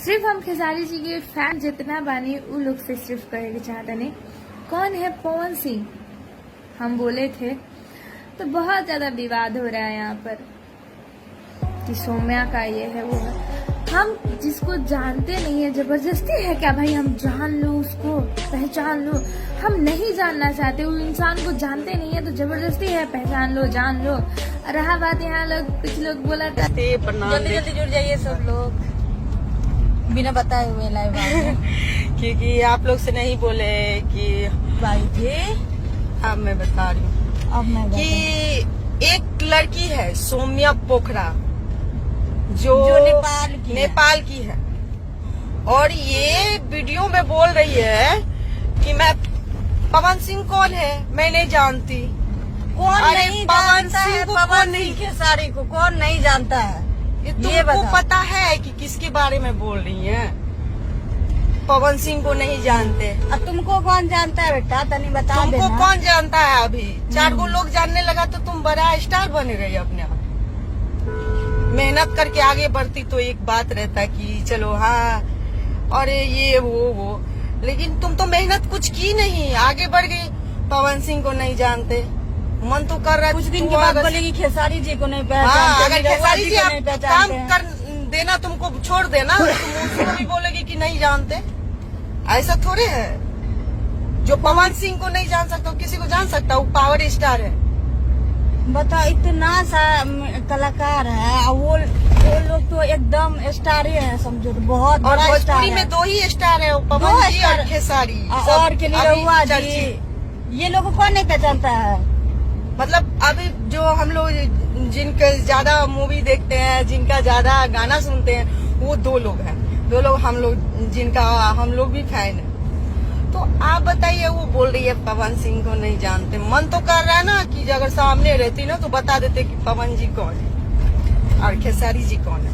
सिर्फ हम खेसारी जी के फैन जितना बानी उ लोग से सिर्फ कहे के चाहता नहीं कौन है पवन सिंह। हम बोले थे तो बहुत ज्यादा विवाद हो रहा है यहाँ पर कि सौम्या का ये है वो है। हम जिसको जानते नहीं है जबरदस्ती है क्या भाई हम जान लो उसको पहचान लो। हम नहीं जानना चाहते उस इंसान को जानते नहीं है तो जबरदस्ती है पहचान लो जान लो। रहा बात यहाँ लोग कुछ लोग बोला था जल्दी जल्दी जुड़ जाइए सब लोग बिना बताए हुए लाइव क्योंकि आप लोग से नहीं बोले कि भाई थे। अब मैं बता रही हूँ अब मैं कि एक लड़की है सौम्या पोखरा जो नेपाल की है और ये वीडियो में बोल रही है कि मैं पवन सिंह कौन है मैं नहीं जानती। कौन नहीं पवन जानता है सिंह को पवन सिंह खेसारी को कौन नहीं जानता है। ये तुमको पता है कि किसके बारे में बोल रही है। पवन सिंह को नहीं जानते। अब तुमको कौन जानता है बेटा तनी बता तुमको देना। कौन जानता है अभी 4 गो लोग जानने लगा तो तुम बड़ा स्टार बने रही अपने आप। मेहनत करके आगे बढ़ती तो एक बात रहता है कि चलो हाँ और ये वो लेकिन तुम तो मेहनत कुछ की नहीं आगे बढ़ गई। पवन सिंह को नहीं जानते मन तो कर रहा है कुछ दिन के बाद बोलेगी खेसारी जी को नहीं पहचानते। अगर खेसारी जी आप काम कर देना तुमको छोड़ देना तो तुम उसको भी बोलेगी कि नहीं जानते। ऐसा थोड़े है जो पवन सिंह को नहीं जान सकता किसी को जान सकता वो पावर स्टार है। बताओ इतना सा कलाकार है और वो लोग तो एकदम स्टार ही है समझो तो बहुत और बड़ा स्टार भोजपुरी है। में 2 ही स्टार है पवन जी और खेसारी और के लिए जी ये लोग को कौन नहीं पहचानता है। मतलब अभी जो हम लोग जिनके ज्यादा मूवी देखते हैं जिनका ज्यादा गाना सुनते हैं वो 2 लोग हैं। 2 लोग हम लोग जिनका हम लोग भी फैन है। तो आप बताइए वो बोल रही है पवन सिंह को नहीं जानते। मन तो कर रहा है ना कि अगर सामने रहती ना तो बता देते कि पवन जी कौन है और खेसारी जी कौन है।